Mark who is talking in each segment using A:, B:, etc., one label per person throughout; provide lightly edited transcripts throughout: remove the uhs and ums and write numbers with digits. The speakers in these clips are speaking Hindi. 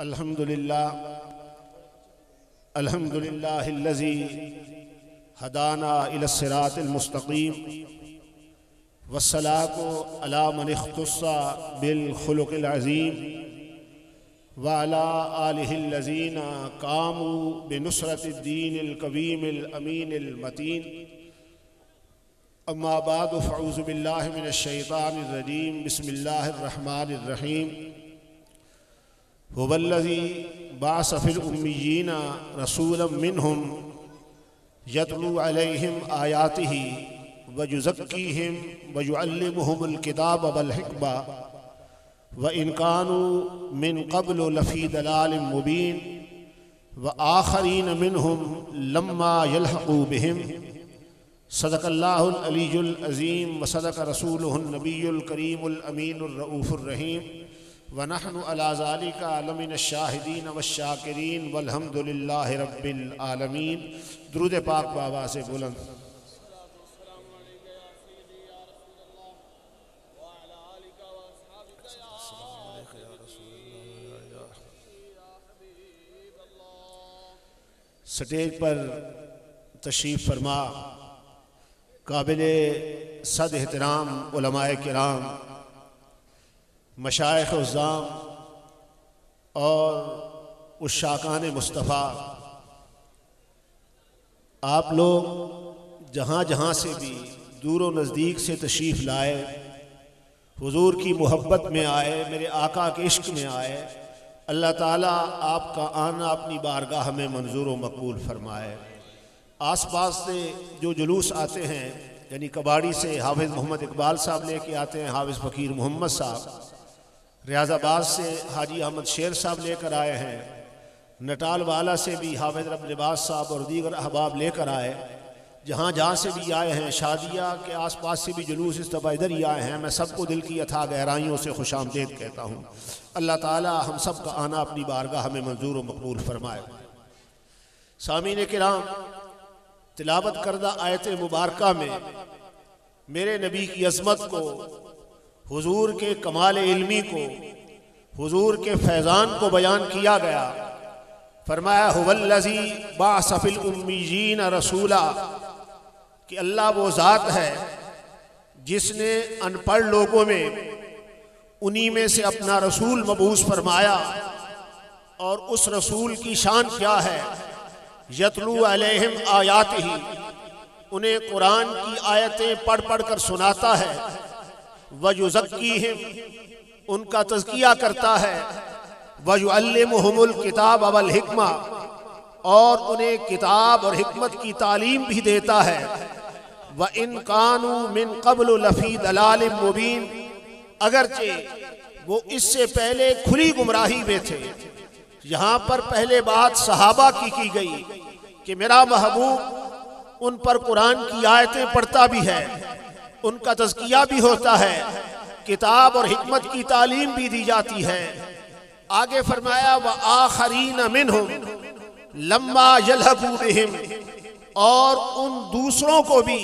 A: अल्हम्दुलिल्लाहिल्लज़ी हदाना इलस्सिरातिल मुस्तक़ीम वस्सलातु अला मन इख्तस्सा बिल खुलुक़िल अज़ीम व अला आलिहिल्लज़ीना कामू बिनुसरतिद्दीनिल क़वीमिल अमीनिल मतीन। अम्मा बादु फ़अऊज़ु बिल्लाहि मिनश शैतानिर रजीम। बिस्मिल्लाहिर रहमानिर रहीम। हुवल्लज़ी बअस फ़िल उम्मिय्यीना रसूलन मिनहुम यतलू अलैहिम आयातिही व युज़क्कीहिम व युअल्लिमुहुमुल किताब वल हिकमा व इन कानू मिन क़ब्लु लफ़ी दलालिम मुबीन व आख़रीन मिनहुम लम्मा यल्हक़ू बिहिम। सदक़ल्लाहुल अलीयुल अज़ीम व सदक़ रसूलुहुन नबियुल करीमुल अमीनुर रऊफ़ुर रहीम व नहनु अला ज़ालिका लमिनश शाहिदीन वश्शाकिरीन वल्हम्दुलिल्लाहि रब्बिल आलमीन। दुरूद पाक बाबा से बुलंद। स्टेज पर तशरीफ़ फरमा काबिले सद एहतराम उलमाए किराम, मशाइख़ उज़्ज़ाम और उश्शाकान मुस्तफ़ा, आप लोग जहाँ जहाँ से भी दूर व नज़दीक से तशरीफ़ लाए, हुज़ूर की मोहब्बत में आए, मेरे आका के इश्क में आए, अल्लाह ताला आपका आना अपनी बारगाह में मंजूर व मकबूल फरमाए। आस पास से जो जुलूस आते हैं, यानी कबाड़ी से हाफिज़ मोहम्मद इकबाल साहब लेके आते हैं, हाफिज़ फ़कीर मोहम्मद साहब, रियाज़ाबाद से हाजी अहमद शेर साहब लेकर आए हैं, नटाल वाला से भी हाफिज़ रब लिबास साहब और दीगर अहबाब लेकर आए, जहाँ जहाँ से भी आए हैं, शादिया के आस पास से भी जुलूस इस दफ़ा इधर ही आए हैं। मैं सबको दिल की अथाह गहराइयों से खुशामदीद कहता हूँ। अल्लाह ताला हम सब का आना अपनी बारगाह में मंजूर व मकबूल फरमाए। सामीन किराम, तिलावत करदा आयत मुबारका में मेरे नबी की अज़मत को, हुजूर के कमाल इल्मी को, हुजूर के फैज़ान को बयान किया गया। फरमाया हुवल्लज़ी बअस फ़िल उम्मिय्यीन रसूला, कि अल्लाह वो ज़ात है जिसने अनपढ़ लोगों में उन्हीं में से अपना रसूल मबूस फरमाया। और उस रसूल की शान क्या है? यतलू अलैहिम आयातिही, उन्हें कुरान की आयतें पढ़ पढ़ कर सुनाता है। व युज़क्कीहिम, उनका तज़किया करता है। व युअल्लिमुहुमुल किताब वल हिकमा, और उन्हें किताब और हिकमत की तालीम भी देता है। व इन कानू मिन क़ब्लु लफ़ी दलालिम मुबीन, अगरचे वो इससे पहले खुली गुमराही में थे। यहाँ पर पहले बात सहाबा की गई कि मेरा महबूब उन पर कुरान की आयतें पढ़ता भी है, उनका तज़किया भी होता है, किताब और हिकमत की तालीम भी दी जाती है। आगे फरमाया व आखरीन मिनहुम लम्मा यल्हक़ू बिहिम, और उन दूसरों को भी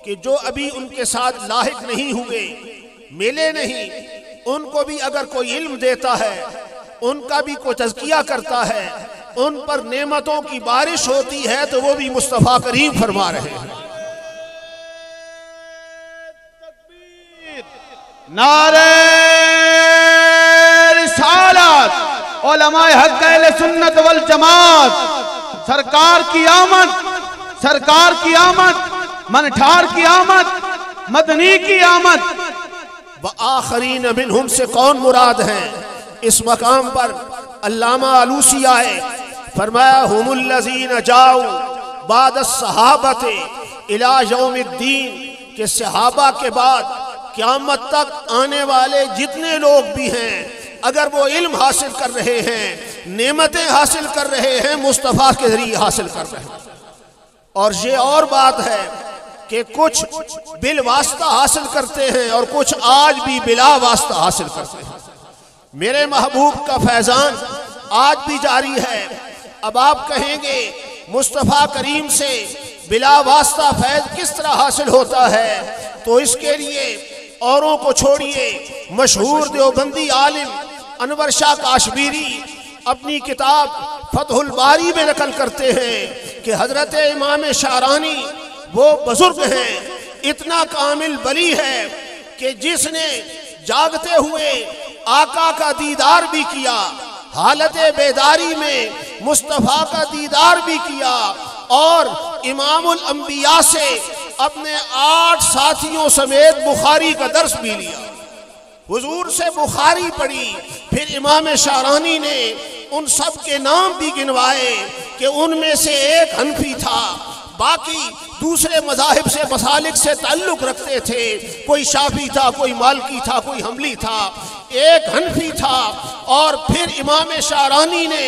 A: कि जो अभी उनके साथ लाहिक नहीं हुए, मिले नहीं, उनको भी अगर कोई इल्म देता है, उनका भी कोई तज़किया करता है, उन पर नेमतों की बारिश होती है, तो वो भी मुस्तफ़ा करीम फरमा रहे हैं।
B: नारे रिसालत, उलमाए हक़ अहले सुन्नत वल जमात, सरकार की आमद, सरकार की आमद, मनठार की आमद, मदनी की आमद।
A: व आखरीन मिनहुम से कौन मुराद हैं? इस मकाम पर अल्लामा आलूसी आए, फरमाया हुमुल्लज़ीन जाऊ बाद सहाबते इला यौमिद्दीन, के सहाबा के बाद क़यामत तक आने वाले जितने लोग भी हैं, अगर वो इल्म हासिल कर रहे हैं, नेमतें हासिल कर रहे हैं, मुस्तफ़ा के जरिए हासिल कर रहे हैं। और ये और बात है कि कुछ बिल वास्ता हासिल करते हैं और कुछ आज भी बिला वास्ता हासिल करते हैं। मेरे महबूब का फैज़ान आज भी जारी है। अब आप कहेंगे मुस्तफ़ा करीम से बिला वास्ता फैज़ किस तरह हासिल होता है? तो इसके लिए औरों को छोड़िए, मशहूर देवबंदी आलिम अनवर शाह काश्मीरी अपनी किताब फतहुल बारी में नकल करते हैं कि हजरत इमाम शारानी वो बुजुर्ग हैं, इतना कामिल वली है कि जिसने जागते हुए आका का दीदार भी किया, हालत बेदारी में मुस्तफ़ा का दीदार भी किया और इमामुल अंबिया से अपने 8 साथियों समेत बुखारी का दर्स भी लिया। हुजूर से बुखारी पढ़ी। फिर इमाम शारानी ने उन सब के नाम भी गिनवाए कि उनमें से एक हनफी था, बाकी दूसरे मज़ाहिब से मसालिक से ताल्लुक़ रखते थे। कोई शाफी था, कोई मालकी था, कोई हम्बली था, एक हनफी था। और फिर इमाम शारानी ने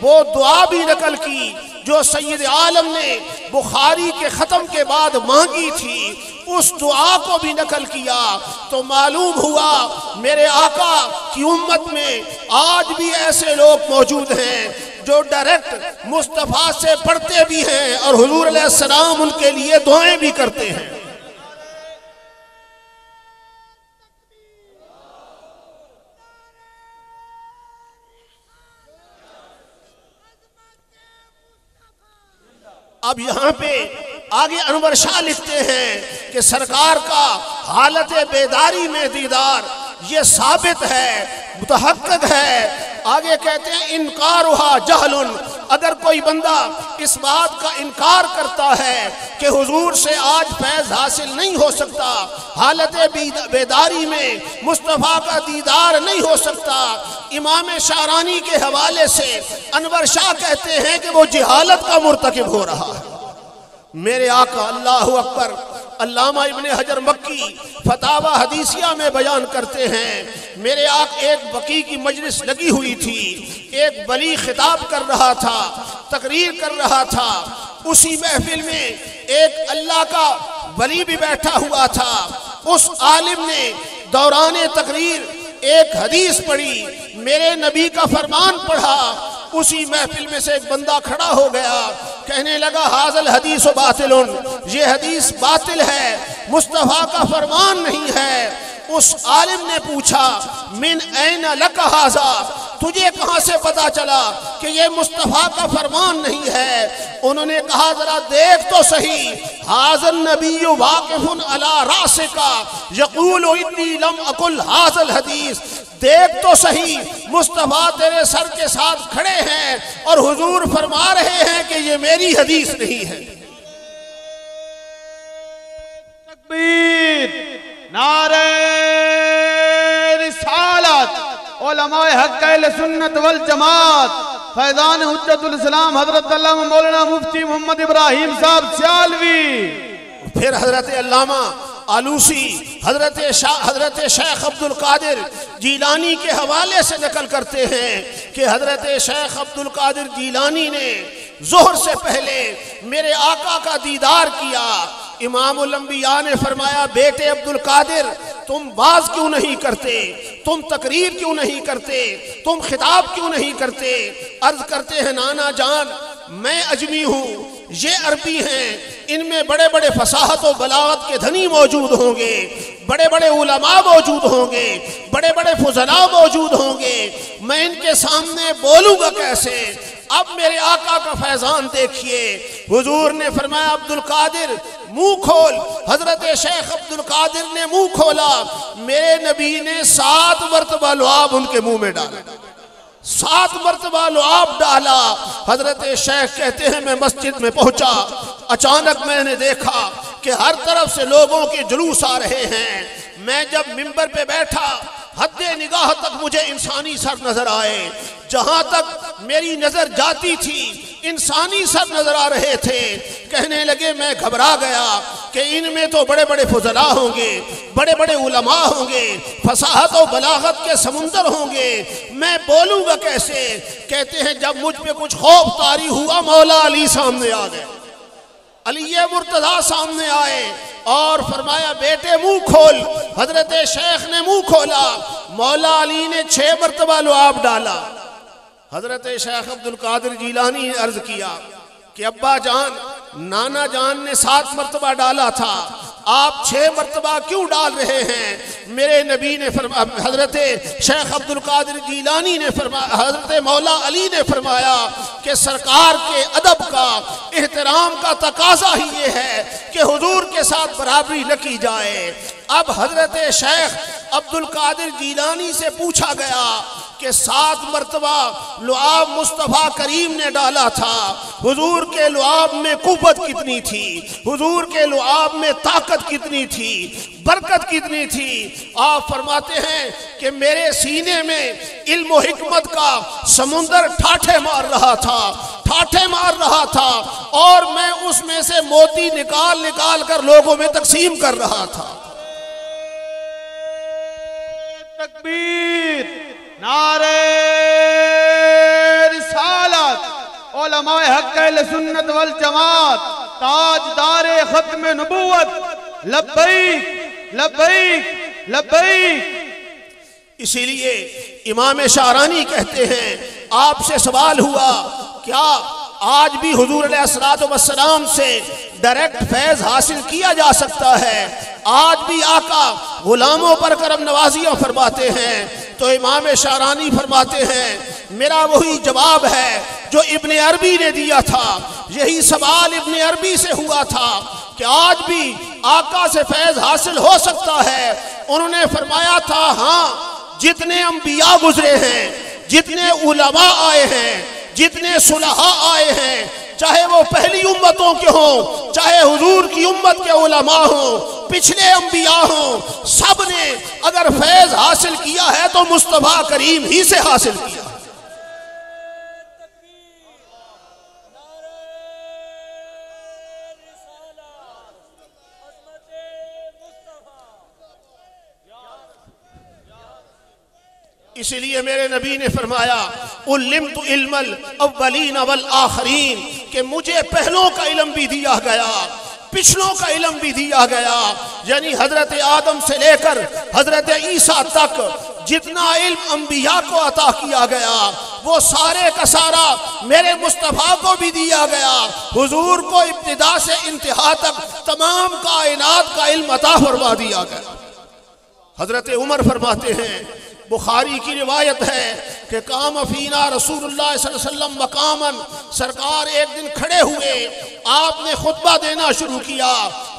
A: वो दुआ भी नकल की जो सैयद आलम ने बुखारी के ख़त्म के बाद मांगी थी, उस दुआ को भी नकल किया। तो मालूम हुआ मेरे आका की उम्मत में आज भी ऐसे लोग मौजूद हैं जो डायरेक्ट मुस्तफ़ा से पढ़ते भी हैं और हुजूर अलैहिस्सलाम उनके लिए दुआएं भी करते हैं। अब यहाँ पे आगे अनवर शाह लिखते हैं कि सरकार का हालत बेदारी में दीदार ये साबित है, मुतहक्कक है। आगे कहते हैं इनकार हुआ जहलुन, अगर कोई बंदा इस बात का इनकार करता है कि हुजूर से आज फैज़ हासिल नहीं हो सकता, हालत बेदारी में मुस्तफ़ा का दीदार नहीं हो सकता, इमाम शारानी के हवाले से अनवर शाह कहते हैं कि वो जिहालत का मुर्तकिब हो रहा है। मेरे आका अल्लाहु अकबर अल्लामा इब्ने हजर मक्की फतावा हदीसिया में बयान करते हैं, मेरे आका एक वकी की मजलिस लगी हुई थी, एक वली खिताब कर रहा था, तकरीर कर रहा था। उसी महफिल में एक अल्लाह का वली भी बैठा हुआ था। उस आलिम ने दौरान तकरीर एक हदीस पढ़ी, मेरे नबी का फरमान पढ़ा। उसी महफिल में से एक बंदा खड़ा हो गया, कहने लगा हाज़ल हदीस बातिलुन, ये हदीस बातिल है, मुस्तफ़ा का फरमान नहीं है। उस आलिम ने पूछा मिन ऐन लक हाज़ा, तुझे कहाँ से पता चला कि ये मुस्तफ़ा का फरमान नहीं है? उन्होंने कहा जरा देख तो सही, हाज़ल नबिय्यु वाक़िफ़ुन अला रासिका यक़ूलु इन्नी लम अकुल हाज़ल हदीस, देख तो सही मुस्तफ़ा तेरे सर के साथ खड़े हैं और हुजूर फरमा रहे हैं कि ये मेरी हदीस नहीं है।
B: तकबीर, नारे रिसालत, उलमाए हक़ अहले सुन्नत वल जमात, फैज़ान हुज्जतुल इस्लाम हज़रत अल्लामा मौलाना मुफ्ती मोहम्मद इब्राहिम साहब सियालवी।
A: फिर हज़रत अल्लामा आलूसी हज़रत शेख अब्दुल कादिर जीलानी के हवाले से नकल करते हैं कि हज़रत शेख अब्दुल कादिर जीलानी ने ज़ोहर से पहले मेरे आका का दीदार किया। इमामुल अंबिया ने फरमाया बेटे अब्दुल कादिर तुम बाज क्यों नहीं करते, तुम तकरीर क्यों नहीं करते, तुम खिताब क्यों नहीं करते? अर्ज करते हैं नाना जान मैं अजमी हूँ, ये अरबी हैं, इनमें बड़े बड़े फसाहत और बलागत के धनी मौजूद होंगे, बड़े बड़े उलमा मौजूद होंगे, बड़े बड़े फुज़ला मौजूद होंगे, मैं इनके सामने बोलूँगा कैसे? अब मेरे आका का फैज़ान देखिए, हुजूर ने फरमाया अब्दुल कादिर मुंह खोल। हजरत शेख अब्दुल कादिर ने मुंह खोला, मेरे नबी ने 7 मरतबा लुआब उनके मुंह में डाला, 7 मरतबा लुआब डाला। हजरत शेख कहते हैं मैं मस्जिद में पहुंचा, अचानक मैंने देखा कि हर तरफ से लोगों के जुलूस आ रहे हैं। मैं जब मिंबर पे बैठा हद्दे निगाह तक मुझे इंसानी सर नजर आए, जहां तक मेरी नजर जाती थी इंसानी सर नजर आ रहे थे। कहने लगे मैं घबरा गया कि इनमें तो बड़े बड़े फुज़ला होंगे, बड़े बड़े उलमा होंगे, फसाहत और बलागत के समुंदर होंगे, मैं बोलूँगा कैसे? कहते हैं जब मुझ पे कुछ खौफ तारी हुआ मौला अली सामने आ गए, अली मुर्तज़ा सामने आए और फरमाया बेटे मुंह खोल। हजरत शेख ने मुंह खोला, मौला अली ने 6 मरतबा लुआब डाला। हजरत शेख अब्दुल कादिर जीलानी ने अर्ज किया कि अब्बा जान नाना जान ने 7 मरतबा डाला था, आप 6 मरतबा क्यों डाल रहे हैं? मेरे नबी ने फरमाया, हजरत शेख अब्दुल कादिर जीलानी ने फरमाया, हजरत मौला अली ने फरमाया कि सरकार के अदब का, एहतराम का तकाजा ही ये है कि हुजूर के साथ बराबरी न की जाए। अब हजरत शेख अब्दुल कादिर जीलानी से पूछा गया कि 7 मरतबा लुआब मुस्तफ़ा करीम ने डाला था, हुजूर के लुआब में कुव्वत कितनी थी, हुजूर के लुआब में ताकत कितनी थी, बरकत कितनी थी? आप फरमाते हैं कि मेरे सीने में इल्म व हिकमत का समुंदर ठाठे मार रहा था, ठाठे मार रहा था, और मैं उसमें से मोती निकाल निकाल कर लोगों में तकसीम कर रहा था।
B: तकबीर, नारे रिसालत, उलमाए हक अहले सुन्नत वल जमात, ताजदारे खत्म नबूवत, लब्बैक लब्बैक लब्बैक।
A: इसीलिए इमाम शारानी कहते हैं, आपसे सवाल हुआ क्या आज भी हुजूर अलैहिस्सलातु वस्सलाम से डायरेक्ट फैज़ हासिल किया जा सकता है? आज भी आका गुलामों पर करम नवाजियाँ फरमाते हैं। तो इमाम शारानी फरमाते हैं, मेरा वही जवाब है जो इब्ने अरबी ने दिया था। यही सवाल इब्ने अरबी से हुआ था कि आज भी आका से फैज़ हासिल हो सकता है? उन्होंने फरमाया था, हाँ, जितने अंबिया गुजरे हैं, जितने उलमा आए हैं, जितने सुलहा आए हैं, चाहे वो पहली उम्मतों के हों, चाहे हुजूर की उम्मत के उलमा हों, पिछले अंबिया हों, सब ने अगर फैज़ हासिल किया है तो मुस्तफ़ा करीम ही से हासिल किया। इसलिए मेरे नबी ने फरमाया, उल्लिमतु इल्मल अव्वलीन वल आखरीन, कि मुझे पहलों का इल्म भी दिया गया, पिछलों का इल्म भी दिया गया। यानी हजरत आदम से लेकर हजरत ईसा तक जितना इल्म अंबिया को अता किया गया, वो सारे का सारा मेरे मुस्तफ़ा को भी दिया गया। हुजूर को इब्तिदा से इंतहा तक तमाम कायनात का इल्म अता फरमा दिया गया। हजरत उमर फरमाते हैं, बुखारी की रिवायत है कि काम फीना रसूलुल्लाह सल्लल्लाहु अलैहि वसल्लम मकामन, सरकार एक दिन खड़े हुए, आपने खुतबा देना शुरू किया।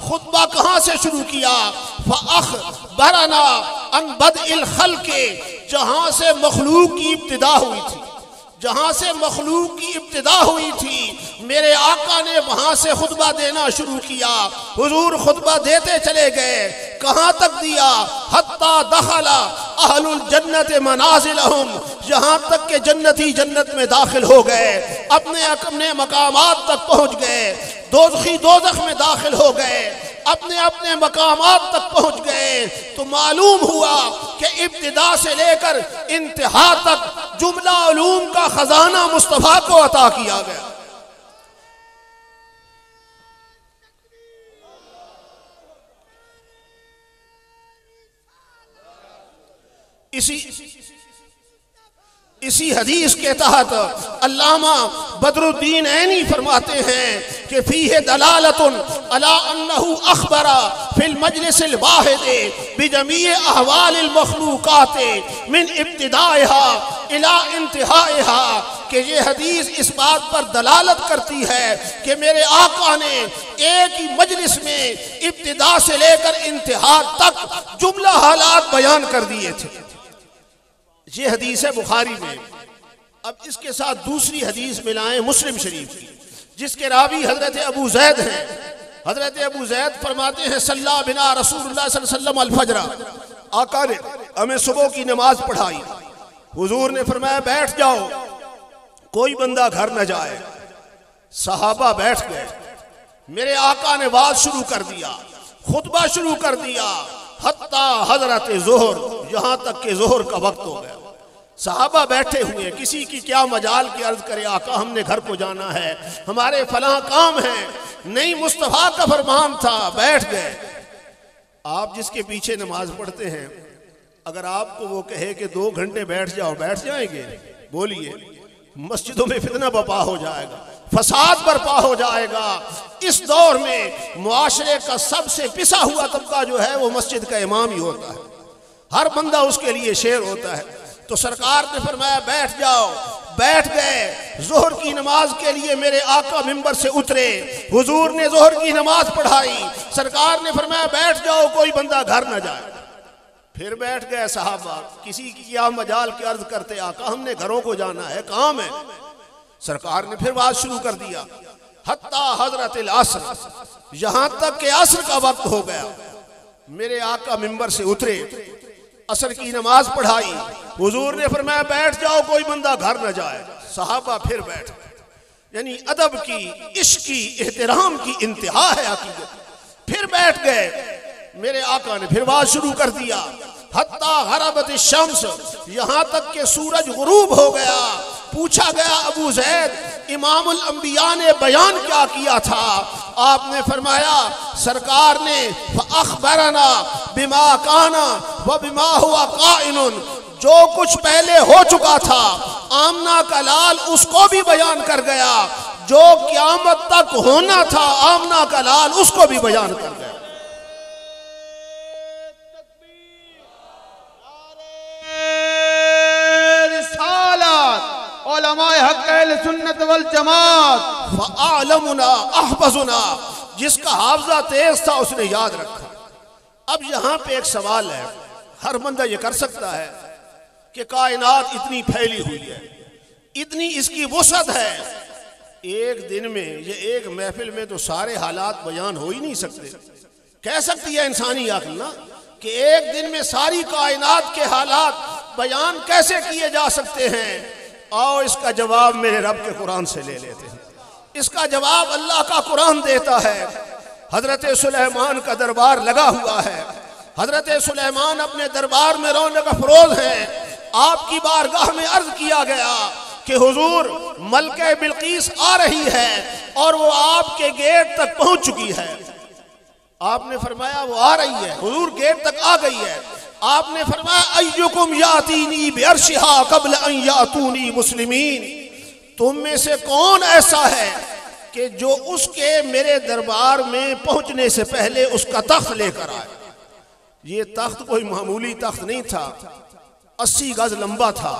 A: खुतबा कहाँ से शुरू किया? फ़अख़बरना अन बदइल ख़ल्क़ि, जहाँ से मखलूक की इब्तिदा हुई थी, जहाँ से मखलूक की इब्तिदा हुई थी, मेरे आका ने वहाँ से खुतबा देना शुरू किया। हुजूर खुतबा देते चले गए। कहाँ तक दिया? हत्ता दखला अहलुल जन्नत मनाजिलहुम, यहाँ तक के जन्नती जन्नत में दाखिल हो गए, अपने अपने मकामात तक पहुँच गए। दोज़खी दोज़ख में दाखिल हो गए, अपने अपने मकामात तक पहुँच गए। तो मालूम हुआ कि इब्तिदा से लेकर इंतहा तक जुमला उलूम का खजाना मुस्तफ़ा को अता किया गया। इसी हदीस के तहत अल्लामा बदरुद्दीन ऐनी फरमाते हैं कि फीहे दलालतुन अला अन्नहु अखबरा फिल मजलिसिल वाहिदे बिजमीए अहवालिल मखलूकाते मिन इब्तिदाइहा इला इंतहाइहा, कि ये हदीस इस बात पर दलालत करती है कि मेरे आका ने एक ही मजलिस में इब्तिदा से लेकर इंतहा तक जुमला हालात बयान कर दिए थे। ये हदीस है बुखारी में। अब इसके साथ दूसरी हदीस मिलाएं मुस्लिम शरीफ की, जिसके रावी हजरत अबू जैद हैं। हजरत अबू जैद फरमाते हैं, सल्ला बिना रसूलुल्लाह सल्लल्लाहु अलैहि वसल्लम अल-फज्र, आका ने हमें सुबह की नमाज पढ़ाई। हुजूर ने फरमाया, बैठ जाओ, कोई बंदा घर न जाए। सहाबा बैठ गए। मेरे आका ने बात शुरू कर दिया, खुतबा शुरू कर दिया, हत्ता हजरत जोहर, यहाँ तक के जोहर का वक्त हो गया। सहाबा बैठे हुए, किसी की क्या मजाल की अर्ज करे, आका हमने घर को जाना है, हमारे फलां काम है, नहीं मुस्तफ़ा का फरमान था। बैठ गए। आप जिसके पीछे नमाज पढ़ते हैं, अगर आपको वो कहे कि 2 घंटे बैठ जाओ, बैठ जाएंगे? बोलिए, मस्जिदों में फितना बपा हो जाएगा, फसाद बर्पा हो जाएगा। इस दौर में मुआशरे का सबसे पिसा हुआ तबका जो है वो मस्जिद का इमाम ही होता है, हर बंदा उसके लिए शेर होता है। तो सरकार ने फरमाया बैठ जाओ, बैठ गए। जोहर की नमाज के लिए मेरे आका मिंबर से उतरे, हुजूर ने जोहर की नमाज पढ़ाई, सरकार ने फरमाया बैठ जाओ, कोई बंदा घर न जाए। फिर बैठ गए सहाबा, किसी की क्या मजाल की अर्ज करते, आका हमने घरों को जाना है, काम है। सरकार ने फिर बात शुरू कर दिया, हत्ता हजरत असर, यहां तक के असर का वक्त हो गया। मेरे आका मिंबर से उतरे, असर की नमाज पढ़ाई, हुजूर ने फरमाया बैठ जाओ, कोई बंदा घर न जाए। सहाबा फिर बैठ गए। यानी अदब की, इश्क की, एहतराम की इंतहा है हकीकत। फिर बैठ गए। मेरे आका ने फिर बात शुरू कर दिया, हत्ता गरबत शम्स, यहां तक के सूरज गुरूब हो गया। पूछा गया अबू जैद इमामुल अंबिया ने बयान क्या किया था? आपने फरमाया सरकार ने अखबरना बिमा काना व बिमा हुआ काइनुन, जो कुछ पहले हो चुका था आमना का लाल उसको भी बयान कर गया, जो क़यामत तक होना था आमना का लाल उसको भी बयान कर गया।
B: उलमाए हक अहले सुन्नत वल जमात
A: फ़अलमुना अहफ़ज़ुना, जिसका हाफ़ज़ा तेज था उसने याद रखा। अब यहाँ पे एक सवाल है, हर बंदा ये कर सकता है कि कायनात इतनी फैली हुई है, इतनी इसकी वुसअत है, एक दिन में ये एक महफिल में तो सारे हालात बयान हो ही नहीं सकते। कह सकती है इंसानी अक्ल ना कि एक दिन में सारी कायनात के हालात बयान कैसे किए जा सकते हैं? और इसका जवाब मेरे रब के कुरान से ले लेते हैं। इसका जवाब अल्लाह का कुरान देता है। हजरत सुलेमान का दरबार लगा हुआ है, हजरत सुलेमान अपने दरबार में रौनक अफरोज हैं। आपकी बारगाह में अर्ज किया गया कि हुजूर मलके बिल्कीस आ रही है और वो आपके गेट तक पहुंच चुकी है। आपने फरमाया वो आ रही है, हुजूर गेट तक आ गई है। आपने फरमाया अय्युकुम यातीनी बिअर्शिहा क़ब्ल अन यातूनी मुस्लिमीन, तुम में से कौन ऐसा है कि जो उसके मेरे दरबार में पहुंचने से पहले उसका तख्त लेकर आए। ये तख्त कोई मामूली तख्त नहीं था, 80 गज लंबा था,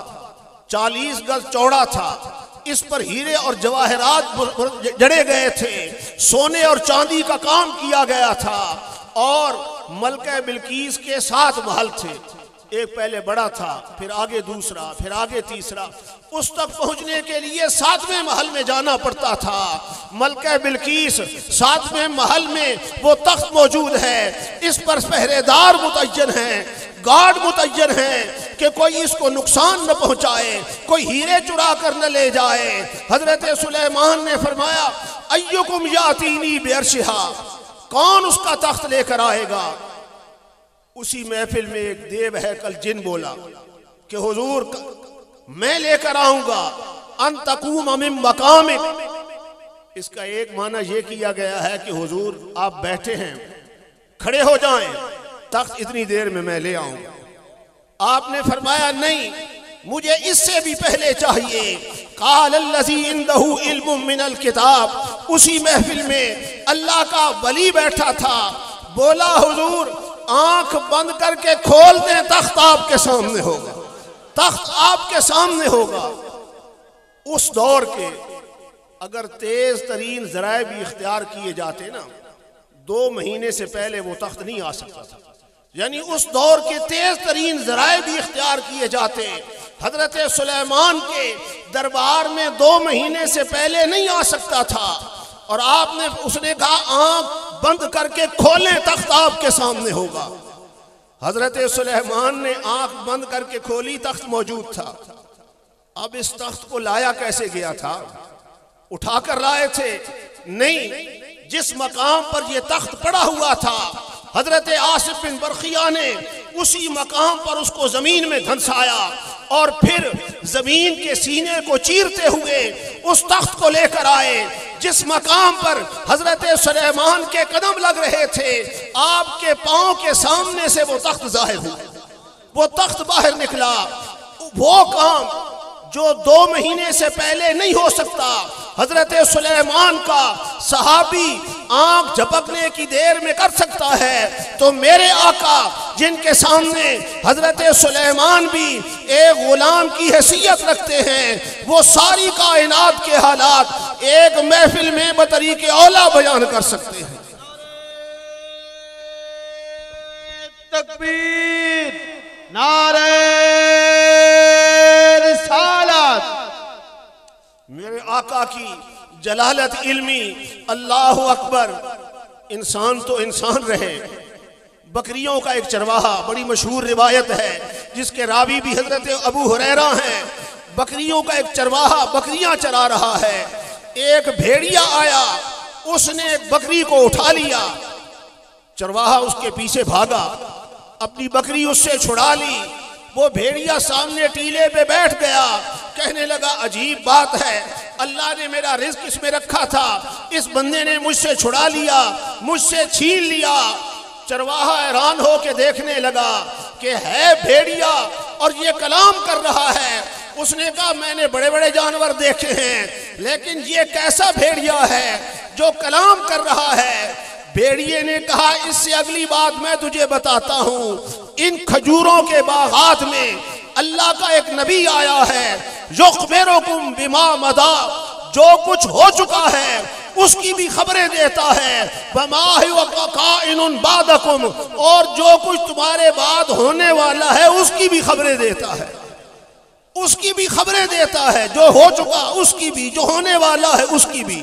A: 40 गज चौड़ा था। इस पर हीरे और जवाहरात जड़े गए थे, सोने और चांदी का काम किया गया था। और मलका बिल्कीस के 7 महल थे, एक पहले बड़ा था, फिर आगे दूसरा, फिर आगे तीसरा। उस तक पहुंचने के लिए 7वें महल में जाना पड़ता था। मलका बिल्कीस 7वें महल में वो तख्त मौजूद है, इस पर पहरेदार मुतय्यन हैं, गार्ड मुतय्यन हैं कि कोई इसको नुकसान न पहुंचाए, कोई हीरे चुरा कर न ले जाए। हजरत सुलेमान ने फरमाया अय्युकुम यातीनी बिअर्शिहा, कौन उसका तख्त लेकर आएगा? उसी महफिल में एक देव है कल जिन बोला कि हुजूर मैं लेकर आऊंगा, अन तकूम मिन मकामिक। इसका एक माना यह किया गया है कि हुजूर आप बैठे हैं, खड़े हो जाएं, तख्त इतनी देर में मैं ले आऊंगा। आपने फरमाया नहीं, मुझे इससे भी पहले चाहिए। काल अल्लज़ी इंदहु इल्मुम मिनल किताब, उसी महफिल में अल्लाह का वली बैठा था, बोला हुजूर आंख बंद करके खोल दें, तख्त आपके सामने होगा, तख्त आपके सामने होगा। उस दौर के अगर तेज तरीन जराए भी इख्तियार किए जाते ना, 2 महीने से पहले वो तख्त नहीं आ सकता था। यानी उस दौर के तेज तरीन जराए भी इख्तियार किए जाते। हजरत सुलेमान के दरबार में 2 महीने से पहले नहीं आ सकता था। और आपने उसने कहा आंख बंद करके खोलें, तख्त आपके सामने होगा। हजरत सुलेमान ने आंख बंद करके खोली, तख्त मौजूद था। अब इस तख्त को लाया कैसे गया था? उठाकर लाए थे? नहीं, जिस मकाम पर यह तख्त पड़ा हुआ था हजरत आसिफ बिन बरखिया ने उसी मकाम पर उसको जमीन में धंसाया और फिर जमीन के सीने को चीरते हुए उस तख्त को लेकर आए जिस मकाम पर हजरत सुलेमान के कदम लग रहे थे। आपके पांव के सामने से वो तख्त जाहिर हुआ, वो तख्त बाहर निकला। वो काम जो 2 महीने से पहले नहीं हो सकता। हजरत सुलेमान का सहाबी आंख झपकने की देर में कर सकता है, तो मेरे आका जिनके सामने हजरत सुलेमान भी एक गुलाम की हैसियत रखते हैं, वो सारी कायनात के हालात एक महफिल में बतरीके औला बयान कर सकते हैं।
B: तकबीर, नारे रिसालत।
A: मेरे आका की जलालत इल्मी, अल्लाह अकबर। इंसान तो इंसान रहे। बकरियों का एक चरवाहा, बड़ी मशहूर रिवायत है जिसके रावी भी हजरत अबू हुरैरा हैं। बकरियों का एक चरवाहा बकरियां चरा रहा है। एक भेड़िया आया, उसने बकरी को उठा लिया। चरवाहा उसके पीछे भागा, अपनी बकरी उससे छुड़ा ली। वो भेड़िया सामने टीले पे बैठ गया, कहने लगा अजीब बात है, अल्लाह ने मेरा रिज्क इसमें रखा था, इस बंदे ने मुझसे छुड़ा लिया, मुझसे छीन लिया। चरवाहा हैरान हो के देखने लगा कि है भेड़िया और ये कलाम कर रहा है। उसने कहा मैंने बड़े बड़े जानवर देखे हैं, लेकिन ये कैसा भेड़िया है जो कलाम कर रहा है। भेड़िए ने कहा इससे अगली बात मैं तुझे बताता हूँ। इन खजूरों के बागात में अल्लाह का एक नबी आया है, युखबिरुकुम बिमा मदा, जो कुछ हो चुका है उसकी भी खबरें देता है, वमा हुवा काइनुन बादकुम, और जो कुछ तुम्हारे बाद होने वाला है उसकी भी खबरें देता है। उसकी भी खबरें देता है, जो हो चुका उसकी भी, जो होने वाला है उसकी भी।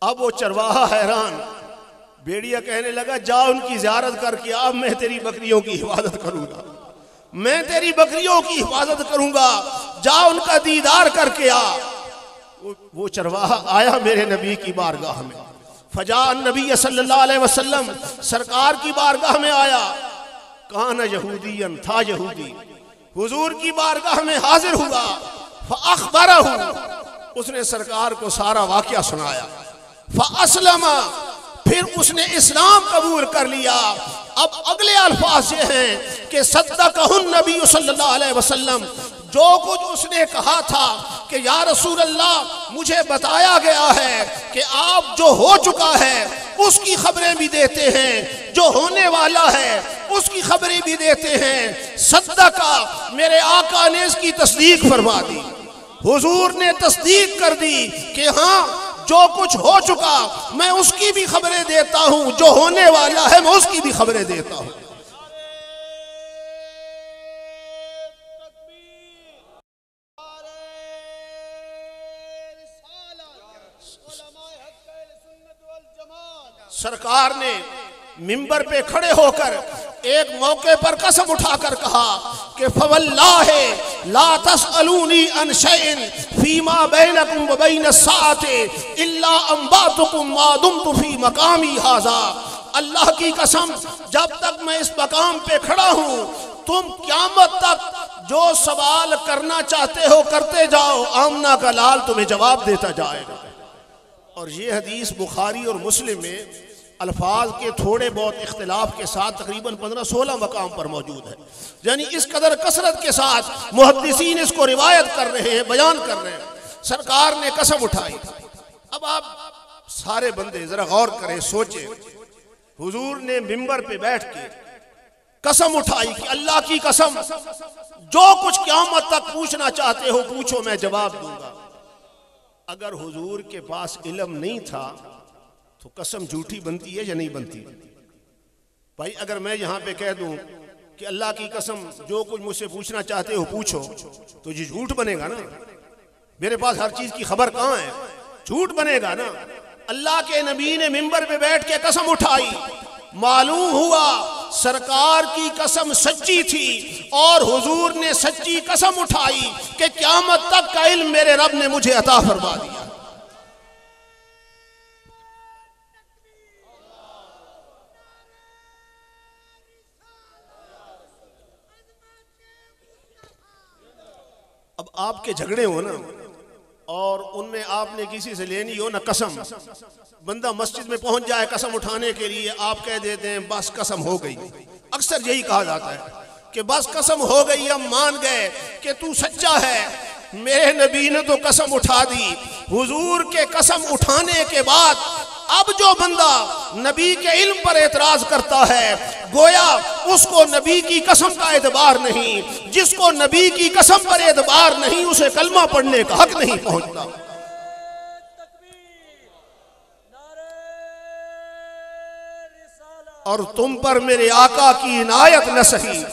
A: अब वो चरवाहा हैरान। भेड़िया कहने लगा जा उनकी ज़ियारत करके आ, मैं तेरी बकरियों की हिफाजत करूंगा, मैं तेरी बकरियों की हिफाजत करूंगा, जा उनका दीदार करके आ। वो चरवाहा आया मेरे नबी की बारगाह में। फजा नबी सल्लल्लाहु अलैहि वसल्लम सरकार की बारगाह में आया। काना यहूदियन, था यहूदी, हुजूर की बारगाह में हाजिर हुआ। फअखबरहु, उसने सरकार को सारा वाकया सुनाया। फअस्लमा, फिर उसने इस्लाम कबूल कर लिया। अब अगले अल्फाज ये हैं कि सद्दक़हुन नबी सल्लल्लाहु अलैहि वसल्लम, जो कुछ उसने कहा था कि या रसूल अल्लाह मुझे बताया गया है कि आप जो हो चुका है उसकी खबरें भी देते हैं, जो होने वाला है उसकी खबरें भी देते हैं। सद्दका, मेरे आका ने इसकी तस्दीक फरमा दी। हुजूर ने तस्दीक कर दी कि हाँ जो कुछ हो चुका मैं उसकी भी खबरें देता हूं, जो होने वाला है मैं उसकी भी खबरें देता हूं। सरकार ने मिंबर पे खड़े होकर एक मौके पर कसम उठाकर कहा कि फवल्लाहि ला तसअलूनी अन शैइन फीमा बैनकुम व बैन अस्साअति इल्ला अंबातुकुम मा दुमतु फी मकामी हाजा। अल्लाह की कसम, जब तक मैं इस मकाम पे खड़ा हूँ तुम क़यामत तक जो सवाल करना चाहते हो करते जाओ, आमना का लाल तुम्हें जवाब देता जाएगा। और ये हदीस बुखारी और मुस्लिम में अल्फाज के थोड़े बहुत इख्तिलाफ के साथ तकरीबन 15-16 मकाम पर मौजूद है। यानी इस कदर कसरत के साथ मुहद्दिसीन इसको रिवायत कर रहे हैं, बयान कर रहे हैं। सरकार ने कसम उठाई। अब आप सारे बंदे जरा गौर करें, सोचे। हुजूर ने मिंबर पे बैठ के कसम उठाई कि अल्लाह की कसम, जो कुछ क़यामत तक पूछना चाहते हो पूछो, मैं जवाब दूंगा। अगर हुजूर के पास इल्म नहीं था तो कसम झूठी बनती है या नहीं बनती? भाई अगर मैं यहाँ पे कह दूं कि अल्लाह की कसम जो कुछ मुझसे पूछना चाहते हो पूछो, तो ये झूठ बनेगा ना। मेरे पास हर चीज की खबर कहाँ है, झूठ बनेगा ना। अल्लाह के नबी ने मिंबर पे बैठ के कसम उठाई, मालूम हुआ सरकार की कसम सच्ची थी और हुजूर ने सच्ची कसम उठाई कि क़यामत तक का इल्म मेरे रब ने मुझे अता फरमा दिया। अब आपके झगड़े हो ना और उनमें आपने किसी से लेनी हो ना कसम, बंदा मस्जिद में पहुंच जाए कसम उठाने के लिए, आप कह देते हैं बस कसम हो गई। अक्सर यही कहा जाता है कि बस कसम हो गई, हम मान गए कि तू सच्चा है। मेरे नबी ने तो कसम उठा दी। हुजूर के कसम उठाने के बाद अब जो बंदा नबी के इल्म पर एतराज करता है, गोया उसको नबी की कसम का एतबार नहीं। जिसको नबी की कसम पर एतबार नहीं, उसे कलमा पढ़ने का हक नहीं पहुंचता। और तुम पर मेरे आका की इनायत न सही,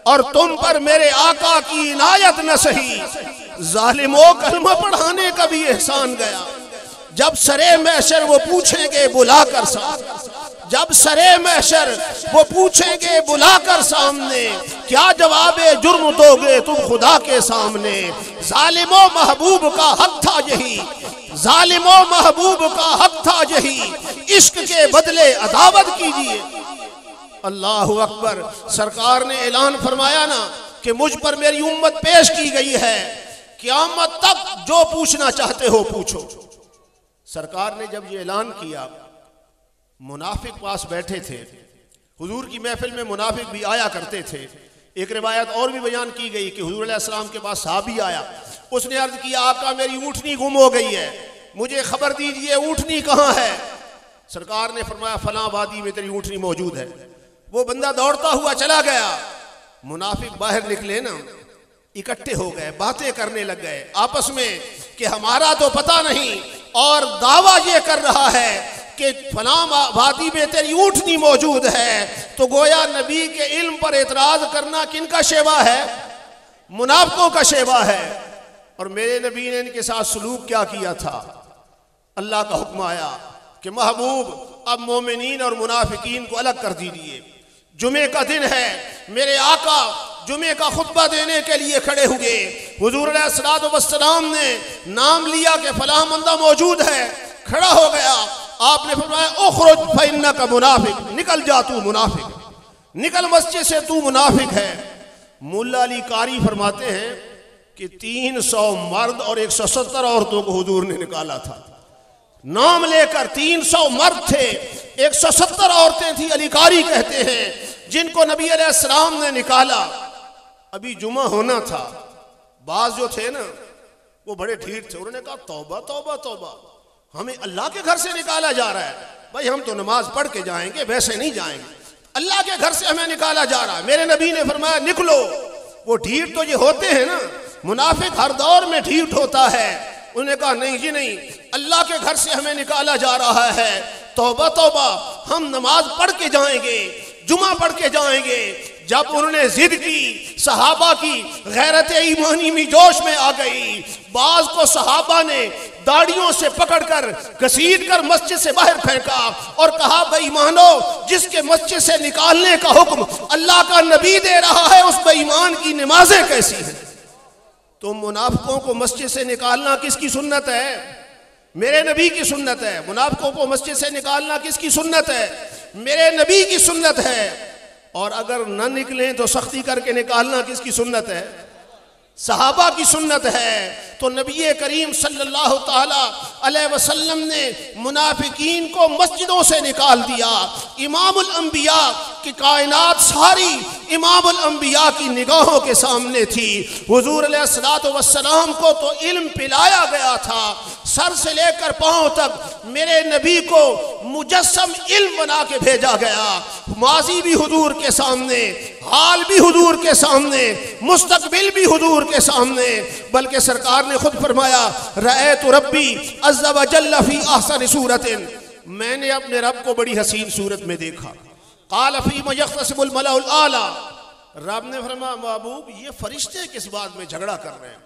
A: और तुम पर मेरे आका की इनायत न सही। जालिमों, कलमा पढ़ाने का भी एहसान गया। जब सरे महशर वो पूछेंगे बुलाकर सामने, जब सरे महशर वो पूछेंगे बुलाकर सामने, क्या जवाबे जुर्म दोगे तुम खुदा के सामने। जालिमों, महबूब का हक था यही, जालिमों महबूब का हक था यही, इश्क के बदले अदावत कीजिए। अल्लाहु अकबर। सरकार ने ऐलान फरमाया ना कि मुझ पर मेरी उम्मत पेश की गई है, क़यामत तक जो पूछना चाहते हो पूछो। सरकार ने जब ये ऐलान किया, मुनाफिक पास बैठे थे। हुजूर की महफिल में मुनाफिक भी आया करते थे। एक रिवायत और भी बयान की गई कि हुजूर अलैहिस्सलाम के पास साहबी आया, उसने अर्ज किया, आका मेरी ऊँटनी गुम हो गई है, मुझे खबर दीजिए ऊँटनी कहाँ है। सरकार ने फरमाया फलां वादी में तेरी ऊँटनी मौजूद है। वो बंदा दौड़ता हुआ चला गया। मुनाफिक बाहर निकले ना, इकट्ठे हो गए, बातें करने लग गए आपस में कि हमारा तो पता नहीं, और दावा ये कर रहा है कि फलां वादी में तेरी ऊँटनी मौजूद है। तो गोया नबी के इल्म पर एतराज करना किनका शेवा है? मुनाफिकों का शेवा है। और मेरे नबी ने इनके साथ सलूक क्या किया था? अल्लाह का हुक्म आया कि महबूब अब मोमिनीन और मुनाफिकीन को अलग कर दीजिए। जुमे का दिन है, मेरे आका जुमे का खुतबा देने के लिए खड़े हुए। हुजूर अलैहिस्सलातु वस्सलाम ने नाम लिया कि फलां बंदा मौजूद है, खड़ा हो गया। आपने फरमाया उखरुज फइन्नका मुनाफिक, निकल जा तू मुनाफिक, निकल मस्जिद से तू मुनाफिक है। मुल्ला अली कारी फरमाते हैं कि 300 मर्द और 170 औरतों को हुजूर ने निकाला था। नाम लेकर 300 मर्द थे, 170 औरतें थी। अली कारी कहते हैं जिनको नबी अलैहिस्सलाम ने निकाला। अभी जुमा होना था, बाज जो थे ना वो बड़े ढीठ थे। उन्होंने कहा तौबा तौबा तौबा, हमें अल्लाह के घर से निकाला जा रहा है। भाई हम तो नमाज पढ़ के जाएंगे, वैसे नहीं जाएंगे, अल्लाह के घर से हमें निकाला जा रहा है। मेरे नबी ने फरमाया निकलो। वो ढीठ तो ये होते हैं ना, मुनाफिक हर दौर में ढीठ होता है। उन्होंने कहा नहीं जी नहीं, अल्लाह के घर से हमें निकाला जा रहा है, तौबा तौबा, हम नमाज पढ़ के जाएंगे, जुमा पढ़ के जाएंगे। जब उन्होंने जिद की, सहाबा की गैरत ईमानी में जोश में आ गई। बाज को सहाबा ने दाढ़ियों से पकड़कर घसीट कर मस्जिद से बाहर फेंका और कहा बेईमानो, जिसके मस्जिद से निकालने का हुक्म अल्लाह का नबी दे रहा है, उस बेईमान की नमाजें कैसी हैं। तो मुनाफिकों को मस्जिद से निकालना किसकी सुन्नत है? मेरे नबी की सुन्नत है। मुनाफिकों को मस्जिद से निकालना किसकी सुन्नत है? मेरे नबी की सुन्नत है। और अगर न निकलें तो सख्ती करके निकालना किसकी सुन्नत है? सहाबा की सुन्नत है। तो नबी करीम सल्लल्लाहु ताला अलैहि वसल्लम ने मुनाफिकीन को मस्जिदों से निकाल दिया। इमामुल अंबिया की कायनात सारी इमामुल अंबिया की निगाहों के सामने थी। हुजूर अलैहिस्सलातु वस्सलाम को तो इल्म पिलाया गया था, सर से लेकर पांव तक मेरे नबी को मुजस्सम इल्म बना के भेजा गया। माजी भी हुजूर के सामने, हाल भी हुजूर के सामने, मुस्तकबिल भी हुजूर के सामने। बल्कि सरकार ने खुद फरमाया रअयतु रब्बी अज़्ज़ा व जल्ल फी अहसन सूरतिन, मैंने अपने रब को बड़ी हसीन सूरत में देखा। क़ाल फ़ीमा यख़्तसिमुल मलाउल आला, रब ने फरमाया महबूब ये फरिश्ते किस बात में झगड़ा कर रहे हैं?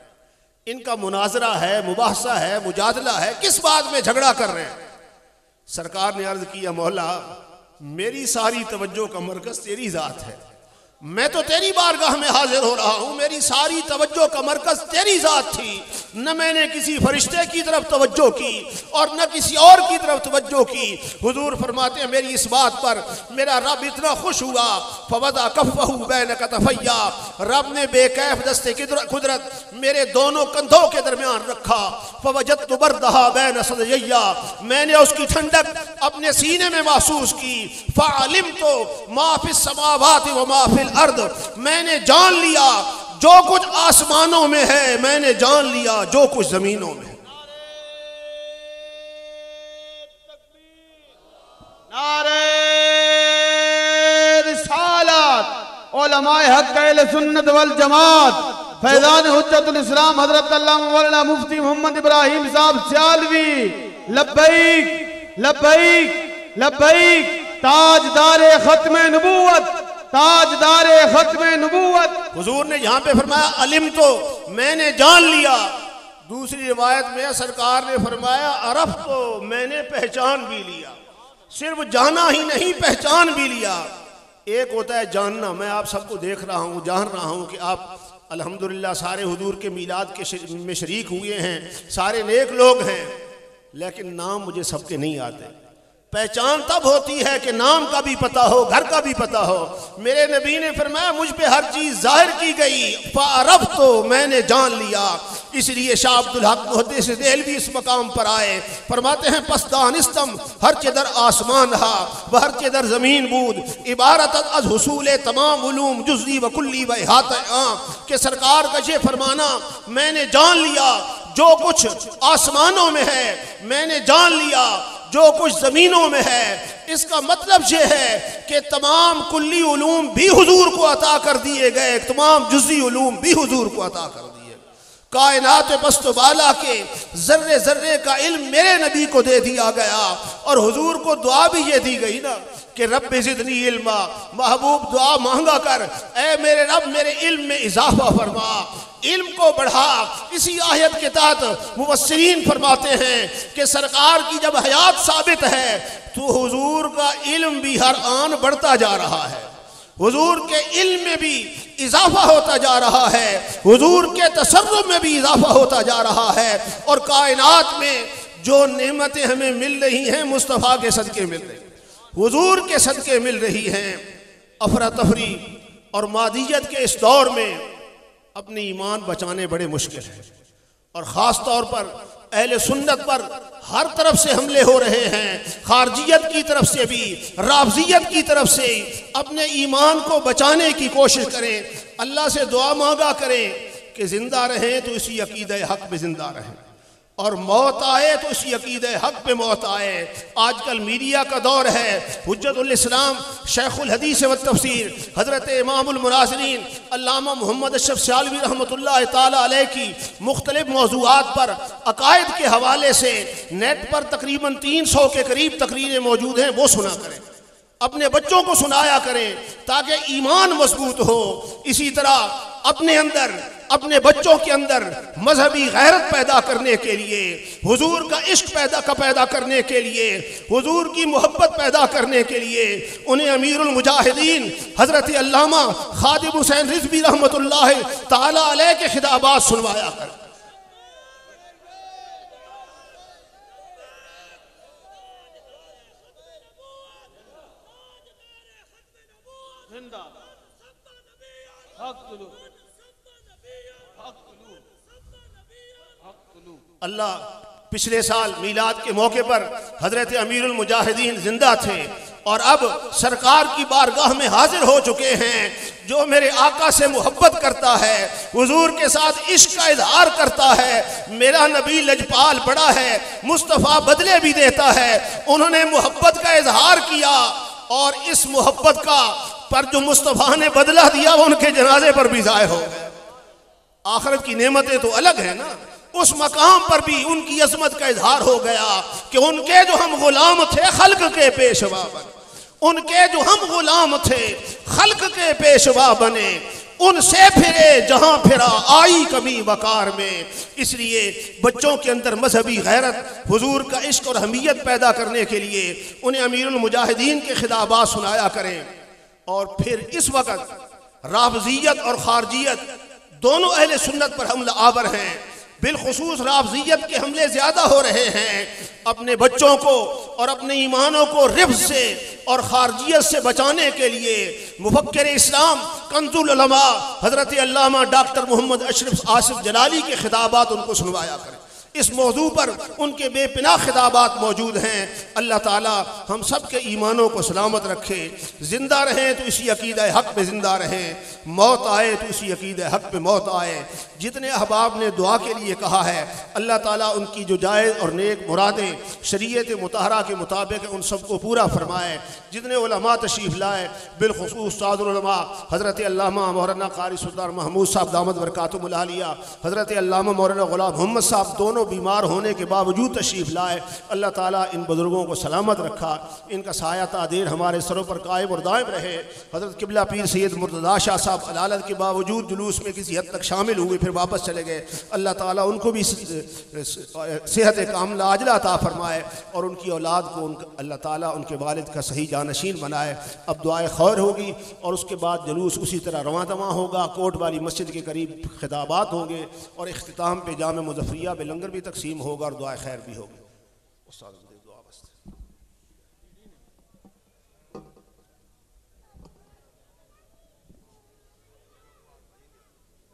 A: इनका मुनाजरा है, मुबाहसा है, मुजादला है, किस बात में झगड़ा कर रहे हैं? सरकार ने अर्ज किया मौला मेरी सारी तवज्जो का मरकज तेरी जात है, मैं तो तेरी बारगाह में हाजिर हो रहा हूँ, मेरी सारी तवज्जो का मरकज तेरी जात थी। न मैंने किसी फरिश्ते की तरफ तवज्जो की और न किसी और की तरफ तवज्जो की। हुजूर फरमाते हैं मेरी इस बात पर मेरा रब इतना खुश हुआ, फवदा कफ़हू बैन कतफ़ैया, रब ने बेकैफ दस्ते कुदरत मेरे दोनों कंधों के दरमियान रखा। फवजदतु बरदहा बैन सदय्या, मैंने उसकी ठंडक अपने सीने में महसूस की। फअलिमतु मा फिस समावाति व मा फिल अर्द, मैंने जान लिया जो कुछ आसमानों में है, मैंने जान लिया जो कुछ जमीनों में है।
B: नारे रिसालत, उलमाए हक अहले सुन्नत वल जमात, फैज़ान हुज्जतुल इस्लाम हज़रत अल्लामा मौलाना मुफ्ती मोहम्मद इब्राहिम साहब सियालवी, लब्बैक लब्बैक लब्बैक, ताजदारे खत्मे नबूवत, ताजदारे खत्मे नबूवत। हुजूर ने यहाँ पे फरमाया अलिम तो मैंने जान लिया। दूसरी रिवायत में सरकार ने फरमाया अरफ तो मैंने पहचान भी लिया। सिर्फ जाना ही नहीं, पहचान भी लिया। एक होता है जानना, मैं आप सबको देख रहा हूँ, जान रहा हूँ कि आप अल्हम्दुलिल्लाह सारे हुजूर के मीलाद के में शरीक हुए हैं, सारे नेक लोग हैं, लेकिन नाम मुझे सबके नहीं आते। पहचान तब होती है कि नाम का भी पता हो, घर का भी पता हो। मेरे नबी ने फरमाया मुझ पे हर चीज़ जाहिर की गई, फ़अरफ़ तो मैंने जान लिया। इसलिए शाह अब्दुल हक मुहद्दिस देहलवी इस मकाम पर आए, फरमाते हैं पस दानिस्तम हर चदर आसमान रहा व हर चदर ज़मीन बूद, इबारत अज हुसूल तमाम उलूम जुज़ी व कुल्ली व इहाता के सरकार का ये फरमाना मैंने जान लिया जो कुछ आसमानों में है, मैंने जान लिया जो कुछ ज़मीनों में है। इसका मतलब ये है कि तमाम कुल्ली उलूम भी हुजूर को अता कर दिए गए, तमाम जुज़ी उलूम भी हुजूर को अता कर दिए। कायनात पस्त बाला के जर्रे जर्रे का इल्म मेरे नबी को दे दिया गया। और हुजूर को दुआ भी ये दी गई ना कि रब ज़िदनी इल्मा, महबूब दुआ मांगा कर, ऐ मेरे रब मेरे इल्म में इजाफा फरमा, इल्म को बढ़ा। इसी आयत के तहत मुफस्सिरीन फरमाते हैं कि सरकार की जब हयात साबित है तो हुजूर का इल्म भी हर आन बढ़ता जा रहा है, हुजूर के इल्म में भी इजाफा होता जा रहा है, हुजूर के तसर्रुफ में भी इजाफा होता जा रहा है। और कायनात में जो नेमतें हमें मिल रही हैं मुस्तफ़ा के सदके मिल रही, हुजूर के सदके मिल रही हैं। अफरा तफरी और मादियत के इस दौर में अपने ईमान बचाने बड़े मुश्किल है। और ख़ास तौर पर अहले सुन्नत पर हर तरफ से हमले हो रहे हैं, खारजियत की तरफ से भी, राफ़ज़ियत की तरफ से। अपने ईमान को बचाने की कोशिश करें, अल्लाह से दुआ मांगा करें कि ज़िंदा रहें तो इसी अक़ीदे हक़ पे ज़िंदा रहें, और मौत आए तो इसी अक़ीदे हक़ पे मौत आए। आजकल मीडिया का दौर है। हुज्जतुल इस्लाम शेखुल हदीस व तफसीर हज़रत इमामुल मुनाज़िरीन अल्लामा मोहम्मद अशरफ सियालवी रहमतुल्लाह ताला अलैह की मुख्तलिफ मौज़ूआत पर अकायद के हवाले से नेट पर तकरीबन 300 के करीब तकरीरें मौजूद हैं, वो सुना करें, अपने बच्चों को सुनाया करें ताकि ईमान मजबूत हो। इसी तरह अपने अंदर, अपने बच्चों के अंदर मजहबी गैरत पैदा करने के लिए, हुजूर का इश्क पैदा करने के लिए, हुजूर की मोहब्बत पैदा करने के लिए उन्हें अमीरुल मुजाहिदीन हज़रत अल्लामा खादिम हुसैन रिज़वी रहमतुल्लाह ताला अलैह के खिताबात सुनवाया कर। अल्लाह पिछले साल मीलाद के मौके पर हजरत अमीरुल मुजाहिदीन जिंदा थे और अब सरकार की बारगाह में हाजिर हो चुके हैं। जो मेरे आका से मोहब्बत करता है, हुजूर के साथ इश्क का इजहार करता है, मेरा नबी लजपाल बड़ा है, मुस्तफ़ा बदले भी देता है। उन्होंने मोहब्बत का इजहार किया और इस मोहब्बत का पर जो मुस्तफ़ा ने बदला दिया वो उनके जनाजे पर भी ज़ाहिर हो गया। आखिरत की नेमतें तो अलग है ना, उस मकाम पर भी उनकी अजमत का इजहार हो गया कि उनके जो हम गुलाम थे खल्क के पेशवा बने, उनके जो हम गुलाम थे खल्क के पेशवा बने, उनसे फिरे जहां फिरा आई कमी वकार में। इसलिए बच्चों के अंदर मजहबी गैरत, हुजूर का इश्क और हमीयत पैदा करने के लिए उन्हें अमीरुल मुजाहिदीन के खिताबात सुनाया करें। और फिर इस वक्त राफ़ज़ियत और खारजियत दोनों अहले सुन्नत पर हमला आवर हैं, बिलखुसूस राफ़ज़ियत के हमले ज़्यादा हो रहे हैं। अपने बच्चों को और अपने ईमानों को रिफ्ज़ से और खारजियत से बचाने के लिए मुफक्किर इस्लाम कंजुल उलमा हज़रत अल्लामा डॉक्टर मोहम्मद अशरफ आसिफ जलाली के खिताबात उनको सुनवाया करें।
A: इस मौजू पर उनके बेपनाह खिताबात मौजूद हैं। अल्लाह ताला हम सब के ईमानों को सलामत रखे, ज़िंदा रहें तो इसी अकीदा हक़ पे ज़िंदा रहें, मौत आए तो इसी अकीदा हक़ पे मौत आए। जितने अहबाब ने दुआ के लिए कहा है, अल्लाह ताला उनकी जो जायज़ और नेक मुरादें शरीयत मुतहरा के मुताबिक उन सबको पूरा फरमाए। जितने उलमा तशरीफ़ लाए, बिलखुसूस सादुल उलमा हज़रत अल्लामा मौलाना क़ारी सुल्तान महमूद साहब दामद बरकातुहुल आलिया, हज़रत अल्लामा मौलाना ग़ुलाम मोहम्मद साहब दोनों बीमार होने के बावजूद तशरीफ़ लाए। अल्लाह ताला इन बुज़ुर्गों को सलामत रखा, इनका साया तादेर हमारे सरों पर कायम और दायम रहे। हज़रत क़िबला पीर सैयद मुर्तज़ा शाह साहब अदालत के बावजूद जुलूस में किसी हद तक शामिल हुए, फिर वापस चले गए। अल्लाह ताला उनको भी सेहत कामिला आजला अता फरमाए और उनकी औलाद को अल्लाह ताला उनके वालिद का सही जानशीन बनाए। अब दुआए खैर होगी और उसके बाद जुलूस उसी तरह रवां दवां होगा। कोट वाली मस्जिद के करीब खिताबात होंगे और इख्तिताम पे जामे मुज़फ़्फ़रिया में लंगर भी तकसीम होगा और दुआ खैर भी होगी।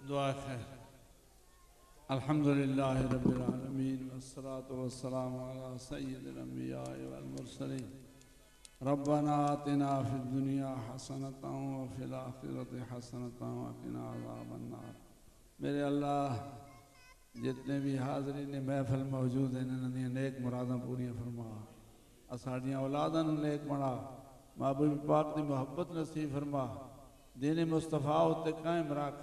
C: दुआ खैर। अल्हम्दुलिल्लाह रब्बिल आलमीन वस्सलातु वस्सलामु अला सय्यिदिल अंबिया वल मुरसलीन। रब्बना आतिना फिद दुनिया हसनतन व फिल आखिरति हसनतन व क़िना अज़ाबन नार। मेरे अल्लाह, जितने भी हाज़रीन महफिल मौजूद हैं, इन्होंने नेक मुरादां पूरियां फरमा, असाड़ियां औलादां नूं नेक बना, महबूब पाक दी मोहब्बत नसीब फरमा, दीन मुस्तफ़ा उत्ते कायम रख।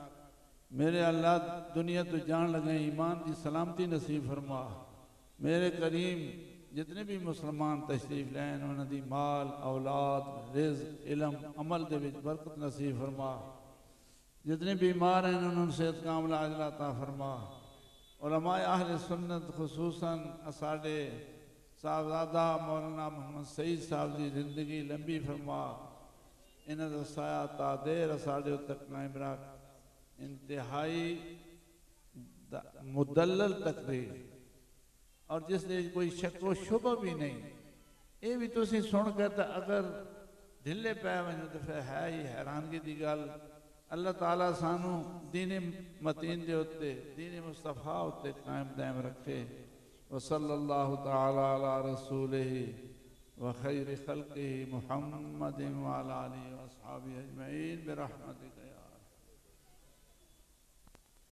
C: मेरे अल्लाह, दुनिया तो जान लगे ईमान की सलामती नसीब फरमा। मेरे करीम, जितने भी मुसलमान तशरीफ़ लैन उन्होंने माल औलाद रिज़्क़ इल्म अमल दे विच बरकत नसीब फरमा। जितने बीमार हैं उन्होंने सेहत कामिला आजिला अता फरमा। उलमाए अहले सुन्नत खुसूसन असाडे साहबजादा मौलाना मोहम्मद सईद साहब की ज़िंदगी लंबी फरमा, इन्हां दा साया तादेर असाडे उत्ते कायम रख। इंतहाई मुदल्लल तकरीर और जिसने कोई शक व शुबा भी नहीं, ये भी तुसी सुन कर तो अगर ढिले पै वजो तो फिर है ही हैरानगी की गल। अल्लाह ताला सानू दीन मतीन दे उत्ते दीन मुस्तफ़ा उत्ते कायम दायम रखे। व सल्लल्लाहु तआला अला रसूलिही व खैर खल्क़िही मुहम्मदिन व अला आलिहि व अस्हाबिही अजमईन बिरहमतिका या